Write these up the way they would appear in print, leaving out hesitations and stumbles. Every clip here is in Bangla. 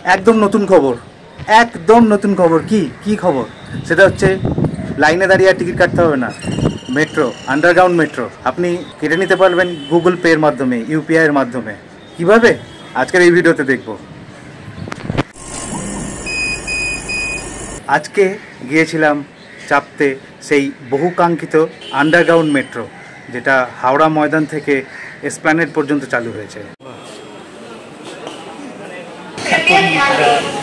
একদম নতুন খবর, একদম নতুন খবর। কি খবর? সেটা হচ্ছে লাইনে দাঁড়িয়ে আর টিকিট কাটতে হবে না। মেট্রো, আন্ডারগ্রাউন্ড মেট্রো আপনি কেটে নিতে পারবেন গুগল পে এর মাধ্যমে, ইউপিআই এর মাধ্যমে। কিভাবে? আজকের এই ভিডিওতে দেখব। আজকে গিয়েছিলাম চাপতে সেই বহুকাঙ্ক্ষিত আন্ডারগ্রাউন্ড মেট্রো, যেটা হাওড়া ময়দান থেকে এসপ্ল্যানেড পর্যন্ত চালু হয়েছে।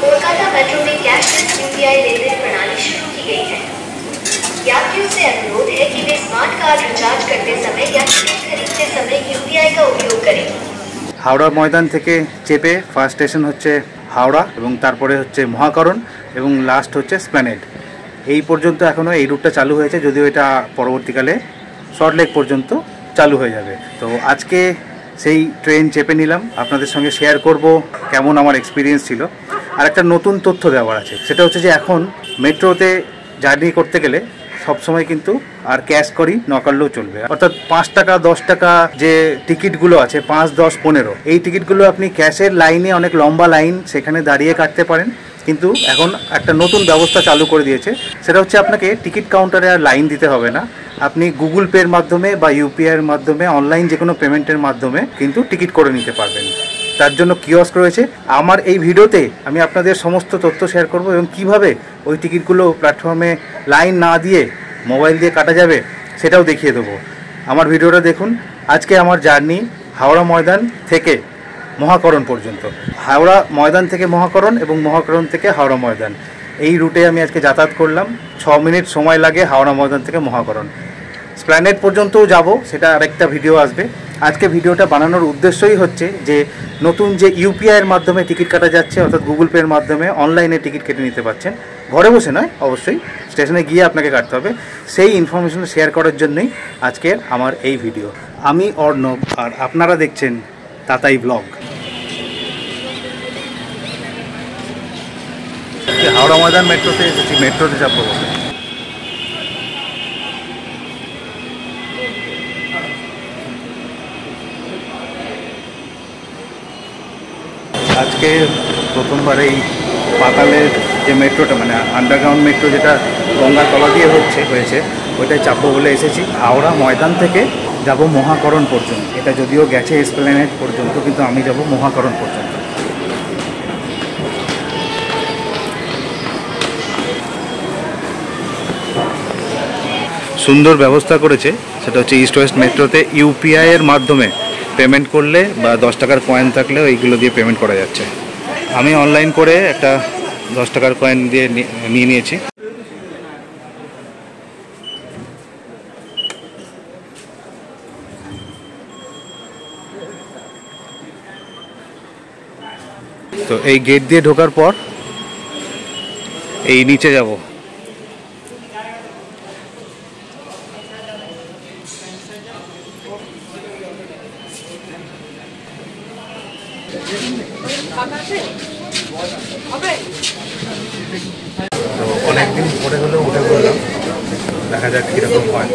कोलकाता मेट्रो में कैशलेस यूपीआई लेनदेन प्रणाली शुरू की गई है। यात्रियों से अनुरोध है कि वे स्मार्ट कार्ड रिचार्ज करते समय या टिकट खरीदते समय यूपीआई का उपयोग करें। হাওড়া ময়দান থেকে চেপে ফার্স্ট স্টেশন হচ্ছে হাওড়া, এবং তারপরে হচ্ছে মহাকরণ, এবং লাস্ট হচ্ছে এসপ্ল্যানেড। এই পর্যন্ত এখনও এই রুটটা চালু হয়েছে, যদিও এটা পরবর্তীকালে সল্টলেক পর্যন্ত চালু হয়ে যাবে। তো আজকে সেই ট্রেন চেপে নিলাম, আপনাদের সঙ্গে শেয়ার করব কেমন আমার এক্সপিরিয়েন্স ছিল। আর একটা নতুন তথ্য দেওয়ার আছে, সেটা হচ্ছে যে এখন মেট্রোতে জার্নি করতে গেলে সবসময় কিন্তু আর ক্যাশ করি না করলেও চলবে। অর্থাৎ 5 টাকা 10 টাকা যে টিকিটগুলো আছে, 5, 10, 15, এই টিকিটগুলো আপনি ক্যাশের লাইনে, অনেক লম্বা লাইন, সেখানে দাঁড়িয়ে কাটতে পারেন। কিন্তু এখন একটা নতুন ব্যবস্থা চালু করে দিয়েছে, সেটা হচ্ছে আপনাকে টিকিট কাউন্টারে আর লাইন দিতে হবে না। আপনি গুগল পের মাধ্যমে বা ইউপিআইয়ের মাধ্যমে, অনলাইন যে কোনো পেমেন্টের মাধ্যমে কিন্তু টিকিট করে নিতে পারবেন। তার জন্য কিওস্ক রয়েছে। আমার এই ভিডিওতে আমি আপনাদের সমস্ত তথ্য শেয়ার করব, এবং কিভাবে ওই টিকিটগুলো প্ল্যাটফর্মে লাইন না দিয়ে মোবাইল দিয়ে কাটা যাবে সেটাও দেখিয়ে দেবো। আমার ভিডিওটা দেখুন। আজকে আমার জার্নি হাওড়া ময়দান থেকে মহাকরণ পর্যন্ত, হাওড়া ময়দান থেকে মহাকরণ এবং মহাকরণ থেকে হাওড়া ময়দান, এই রুটে আমি আজকে যাতায়াত করলাম। 6 মিনিট সময় লাগে হাওড়া ময়দান থেকে মহাকরণ। এসপ্ল্যানেড পর্যন্তও যাব, সেটা আরেকটা ভিডিও আসবে। আজকে ভিডিওটা বানানোর উদ্দেশ্যই হচ্ছে যে নতুন যে ইউপিআইয়ের মাধ্যমে টিকিট কাটা যাচ্ছে, অর্থাৎ গুগল পের মাধ্যমে অনলাইনে টিকিট কেটে নিতে পারছেন, ঘরে বসে নয়, অবশ্যই স্টেশনে গিয়ে আপনাকে কাটতে হবে। সেই ইনফরমেশন শেয়ার করার জন্যই আজকের আমার এই ভিডিও। আমি অর্ণব, আর আপনারা দেখছেন তাতাই ব্লগ। হাওড়া ময়দান মেট্রোতে এসেছি, মেট্রোতে চাপবো বলে। আজকে প্রথমবার এই পাতালের যে মেট্রোটা, মানে আন্ডারগ্রাউন্ড মেট্রো, যেটা গঙ্গার তলা দিয়ে হয়েছে, ওইটাই চাপবো বলে এসেছি। হাওড়া ময়দান থেকে যাব মহাকরণ পর্যন্ত। এটা যদিও গেছে এসপ্ল্যানেড পর্যন্ত, কিন্তু আমি যাব মহাকরণ পর্যন্ত। সুন্দর ব্যবস্থা করেছে, সেটা হচ্ছে ইস্ট ওয়েস্ট মেট্রোতে ইউপিআইয়ের মাধ্যমে পেমেন্ট করলে বা 10 টাকার কয়েন থাকলেও এইগুলো দিয়ে পেমেন্ট করা যাচ্ছে। আমি অনলাইন করে একটা 10 টাকার কয়েন দিয়ে নিয়ে নিয়েছি। তো এই গেট দিয়ে ঢোকার পর এই নিচে যাব। তো অনেকদিন পরে হলেও উঠে পড়লাম, দেখা যাক কীরকম হয়।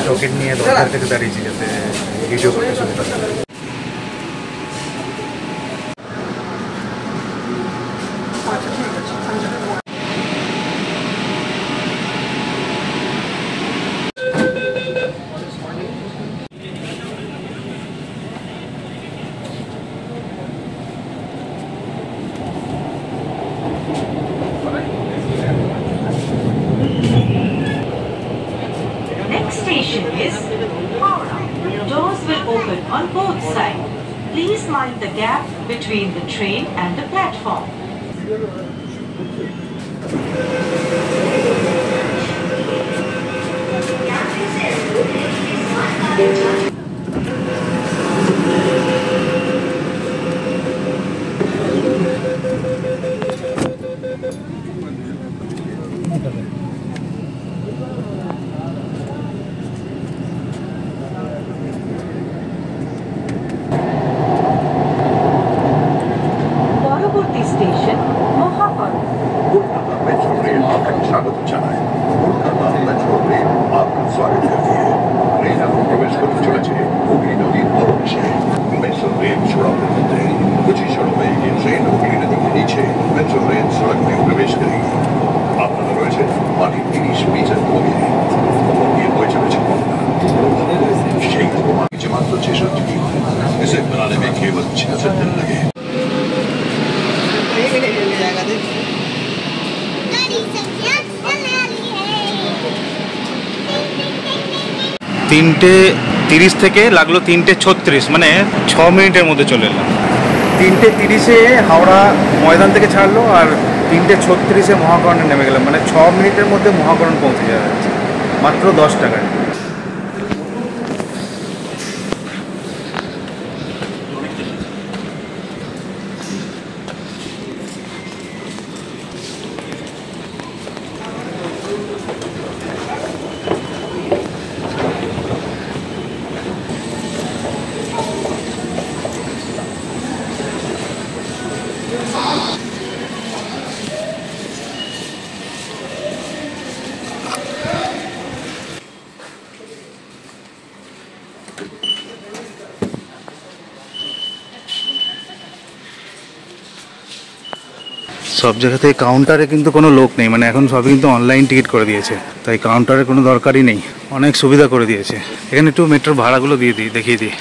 টোকেন নিয়ে দরকার থেকে দাঁড়িয়েছি যাতে ভিডিও করতে সুবিধা হয়। Station is Howrah. Doors will open on both sides. Please mind the gap between the train and the platform. Station, Mohamed. Kolkata metro rail आपका स्वागत জানায়। कोलकाता मेट्रो रेल आपका स्वागत करती है। रेल आपको प्रवेश करते চলেছে হুগলি নদীর তলদেশে। মেট্রো রেল সড়কের মধ্যে 25 সড়কে এই ট্রেন হুগলি নদীকে নিচে पीछे मेट्रो रेल सड़क में प्रवेश करेगी। আপনারা রয়েছে মাটি 30 মিটার গভীরে খবর দিয়ে বয়ে চলেছে গঙ্গা। সেই প্রমাণ যে মাত্র 66 दिन इसे बनाने में केवल 66 दिन लगे। তিনটে 30 থেকে লাগলো 3:36, মানে 6 মিনিটের মধ্যে চলে এলাম। 3:30-এ হাওড়া ময়দান থেকে ছাড়লো আর 3:36-এ মহাকরণে নেমে গেলাম, মানে 6 মিনিটের মধ্যে মহাকরণ পৌঁছে যাওয়া যাচ্ছে মাত্র 10 টাকায়। সব জায়গাতে কাউন্টারে কিন্তু কোনো লোক নেই, মানে এখন সবই কিন্তু অনলাইন টিকিট করে দিয়েছে, তাই কাউন্টারে কোনো দরকারই নেই, অনেক সুবিধা করে দিয়েছে। এখানে একটু মেট্রোর ভাড়াগুলো দেখিয়ে দিই।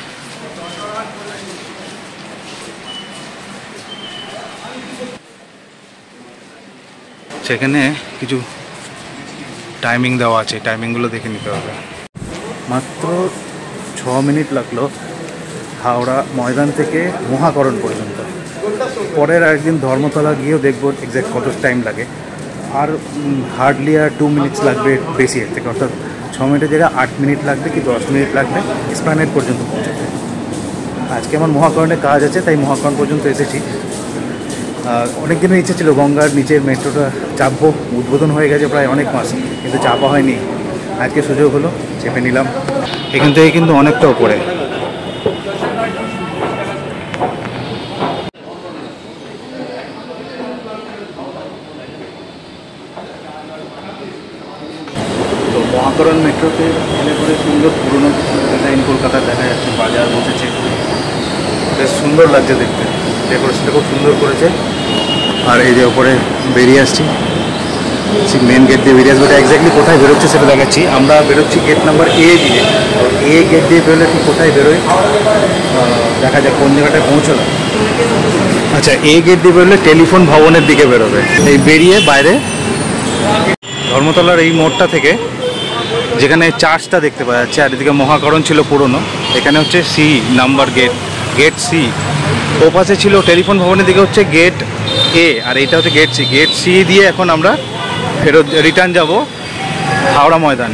সেখানে কিছু টাইমিং দেওয়া আছে, টাইমিংগুলো দেখে নিতে হবে। মাত্র 6 মিনিট লাগলো হাওড়া ময়দান থেকে মহাকরণ পর্যন্ত। পরের একদিন ধর্মতলা গিয়েও দেখবো এক্স্যাক্ট কত টাইম লাগে। আর হার্ডলি আর 2 মিনিটস লাগবে বেশি এর থেকে, অর্থাৎ 6 মিনিটের জায়গায় 8 মিনিট লাগবে কি 10 মিনিট লাগবে এসপ্ল্যানেড পর্যন্ত পৌঁছাতে। আজকে আমার মহাকরণে কাজ আছে, তাই মহাকরণ পর্যন্ত এসেছি। অনেক দিনের ইচ্ছে ছিল গঙ্গার নিচের মেট্রোটা চাপবো, উদ্বোধন হয়ে গেছে প্রায় অনেক মাস, কিন্তু চাপা হয়নি। আজকে সুযোগ হলো, চেপে নিলাম। এখান থেকে কিন্তু অনেকটা উপরে। তো মহাকরণ মেট্রোতে এলে পরে সুন্দর পুরনো ডিজাইন কলকাতা দেখা যাচ্ছে, বাজার বসেছে, বেশ সুন্দর লাগছে দেখতে। ডেকোরেশনটা খুব সুন্দর করেছে। আর এই যে উপরে বেরিয়ে আসছি, মেন গেট দিয়ে বেরিয়ে আসবো। এটা এক্স্যাক্টলি কোথায় বেরোচ্ছে সেটা দেখাচ্ছি। আমরা বেরোচ্ছি গেট নাম্বার A দিয়ে। তো A গেট দিয়ে বেরোলে ঠিক কোথায় বেরোয় দেখা যাক কোন জায়গাটায় পৌঁছলাম। আচ্ছা, A গেট দিয়ে বেরোলে টেলিফোন ভবনের দিকে বেরোবে। এই বেরিয়ে বাইরে ধর্মতলার এই মোড়টা থেকে যেখানে চার্চটা দেখতে পাওয়া যাচ্ছে, আর এদিকে মহাকরণ ছিল পুরনো, এখানে হচ্ছে সি নাম্বার গেট সি। ও পাশে ছিল টেলিফোন ভবনের দিকে হচ্ছে গেট A, আর এইটা হচ্ছে গেট সি। গেট সি দিয়ে এখন আমরা ফেরত রিটার্ন যাব হাওড়া ময়দান।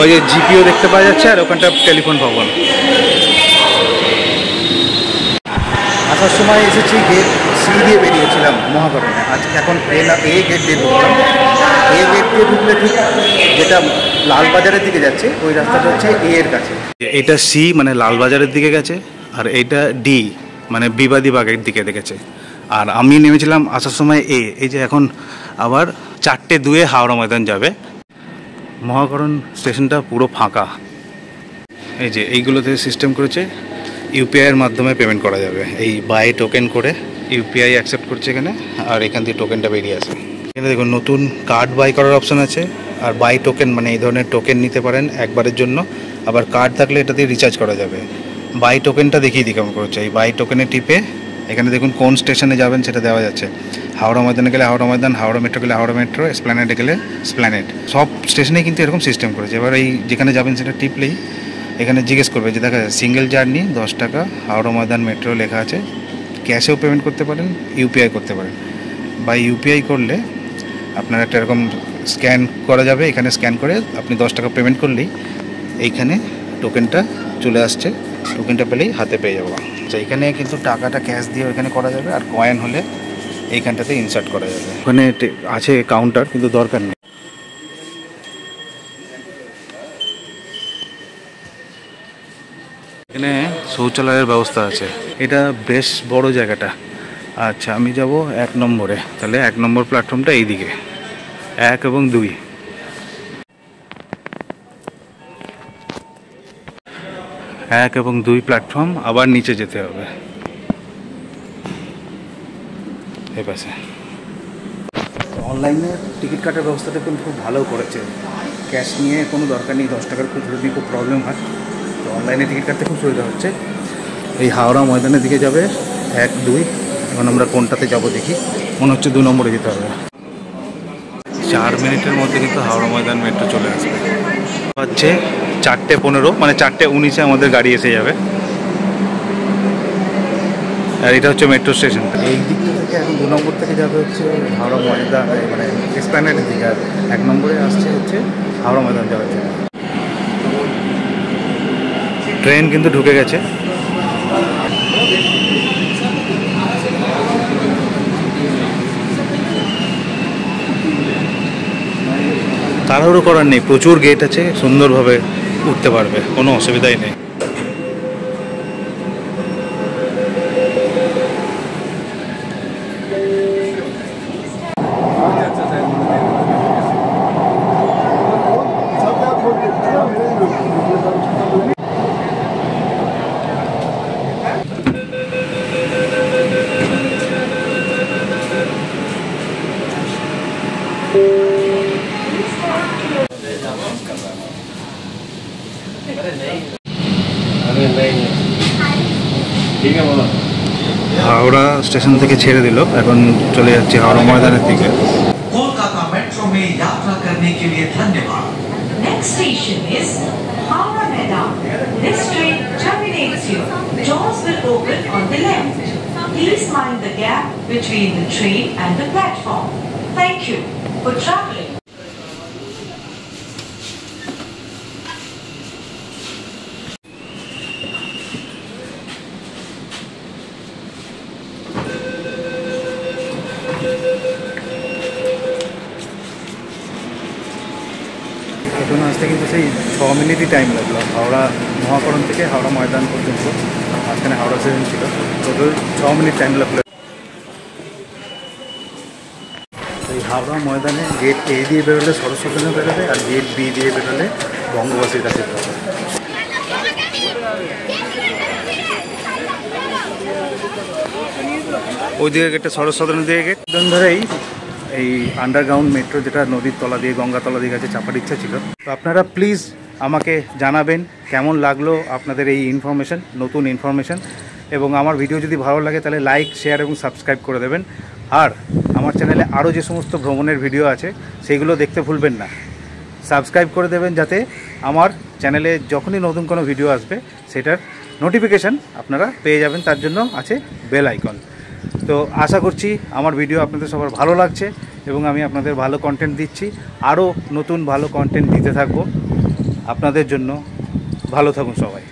ওই যে জিপিও দেখতে পাওয়া যাচ্ছে, আর ওখানটা টেলিফোন ভবন। আসার সময় এসেছি গেট সি দিয়ে বেরিয়েছিলাম মহাকরণে। আজকে এখন A গেট দিয়ে ঢুকলাম। A গেট দিয়ে ঢুকলে ঠিক যেটা লালবাজারের দিকে যাচ্ছে ওই রাস্তাটা হচ্ছে A এর কাছে। এটা সি মানে লালবাজারের দিকে গেছে, আর এইটা ডি মানে বিবাদীবাগের দিকে দেখেছে। আর আমি নেমেছিলাম আসার সময় A। এই যে এখন আবার 4:02-এ হাওড়া ময়দান যাবে। মহাকরণ স্টেশনটা পুরো ফাঁকা। এই যে এইগুলোতে সিস্টেম করেছে ইউপিআইয়ের মাধ্যমে পেমেন্ট করা যাবে। এই বাই টোকেন করে ইউপিআই অ্যাকসেপ্ট করছে এখানে, আর এখান থেকে টোকেনটা বেরিয়ে আসে। এখানে দেখুন নতুন কার্ড বাই করার অপশান আছে, আর বাই টোকেন মানে এই ধরনের টোকেন নিতে পারেন একবারের জন্য। আবার কার্ড থাকলে এটা দিয়ে রিচার্জ করা যাবে। বাই টোকেনটা দেখিয়ে দিই কেমন করছে। এই বাই টোকেনে টিপে এখানে দেখুন কোন স্টেশনে যাবেন সেটা দেওয়া যাচ্ছে। হাওড়া ময়দানে গেলে হাওড়া ময়দান, হাওড়া মেট্রো গেলে হাওড়া মেট্রো, এসপ্ল্যানেডে গেলে এসপ্ল্যানেড। সব স্টেশনেই কিন্তু এরকম সিস্টেম করেছে। এবার এই যেখানে যাবেন সেটা টিপলেই এখানে জিজ্ঞেস করবে যে দেখা যায় সিঙ্গেল জার্নি 10 টাকা, হাওড়া ময়দান মেট্রো লেখা আছে। ক্যাশেও পেমেন্ট করতে পারেন, ইউপিআই করতে পারেন। বা ইউপিআই করলে আপনার একটা এরকম স্ক্যান করা যাবে। এখানে স্ক্যান করে আপনি 10 টাকা পেমেন্ট করলেই এইখানে টোকেনটা চলে আসছে। টোকেনটা পেলেই হাতে পেয়ে যাবো। আচ্ছা, এখানে কিন্তু টাকাটা ক্যাশ দিয়ে ওইখানে করা যাবে, আর কয়েন হলে এইখানটাতে ইনসার্ট করা যাবে। ওখানে আছে কাউন্টার, কিন্তু দরকার নেই। এখানে শৌচালয়ের ব্যবস্থা আছে। এটা বেশ বড় জায়গাটা। আচ্ছা, আমি যাব 1 নম্বরে। তাহলে 1 নম্বর প্ল্যাটফর্মটা এইদিকে, 1 এবং 2। 1 এবং 2 প্ল্যাটফর্ম আবার নিচে যেতে হবে। এই পাশে অনলাইনে টিকিট কাটার ব্যবস্থাটা কিন্তু খুব ভালো করেছে। ক্যাশ নিয়ে কোনো দরকার নেই, 10 টাকার খুচরো দিয়ে খুব প্রবলেম হয়। তো অনলাইনে টিকিট কাটতে খুব সুবিধা হচ্ছে। এই হাওড়া ময়দানের দিকে যাবে 1, 2। এখন আমরা কোনটাতে যাব দেখি। মনে হচ্ছে 2 নম্বরে যেতে হবে। 4 মিনিটের মধ্যে কিন্তু হাওড়া ময়দান মেট্রো চলে আসবে। হচ্ছে 4:15, মানে 4:19-এ আমাদের গাড়ি এসে যাবে। আর এটা হচ্ছে মেট্রো স্টেশন। এই দিকটা থেকে এখন 2 নম্বর থেকে যাবে হচ্ছে হাওড়া ময়দান, মানে এক্সপ্ল্যানেডের দিকে। আর 1 নম্বরে আসছে হচ্ছে হাওড়া ময়দান যাওয়ার জন্য। ট্রেন কিন্তু ঢুকে গেছে। তাড়াহুড়ো করার নেই, প্রচুর গেট আছে, সুন্দরভাবে উঠতে পারবে, কোনো অসুবিধাই নেই। हावड़ा स्टेशन থেকে ছেড়ে দিল, এখন চলে যাচ্ছে হাওড়া ময়দানের দিকে। कोलकाता मेट्रो में यात्रा करने के लिए धन्यवाद। Next station is Howrah Maidan. This train terminates here. Doors will open on the left. Please mind the gap between the train and the platform. Thank you for traveling. এখানে আসতে কিন্তু সেই 6 মিনিটই টাইম লাগলো, হাওড়া মহাকরণ থেকে হাওড়া ময়দান পর্যন্ত। মাঝখানে হাওড়া স্টেশন ছিল, টোটাল 6 মিনিট টাইম লাগলো। এই হাওড়া ময়দানে গেট A দিয়ে বেরোলে সরস্বতী বেরোবে, আর গেট B দিয়ে বেরোলে বঙ্গবাসীর কাছে বেরোবে। ওই দিকে গেটটা সরস্বতী দিকে গেট ধরেই এই আন্ডারগ্রাউন্ড মেট্রো, যেটা নদীর তলা দিয়ে গঙ্গাতলা দিয়ে গেছে, চাপার ইচ্ছা ছিল। তো আপনারা প্লিজ আমাকে জানাবেন কেমন লাগলো আপনাদের এই ইনফরমেশন, নতুন ইনফরমেশন। এবং আমার ভিডিও যদি ভালো লাগে তাহলে লাইক, শেয়ার এবং সাবস্ক্রাইব করে দেবেন। আর আমার চ্যানেলে আরও যে সমস্ত ভ্রমণের ভিডিও আছে সেইগুলো দেখতে ভুলবেন না। সাবস্ক্রাইব করে দেবেন যাতে আমার চ্যানেলে যখনই নতুন কোনো ভিডিও আসবে সেটার নোটিফিকেশান আপনারা পেয়ে যাবেন। তার জন্য আছে বেল আইকন। তো আশা করছি আমার ভিডিও আপনাদের সবার ভালো লাগছে এবং আমি আপনাদের ভালো কন্টেন্ট দিচ্ছি। আরও নতুন ভালো কন্টেন্ট দিতে থাকবো আপনাদের জন্য। ভালো থাকুন সবাই।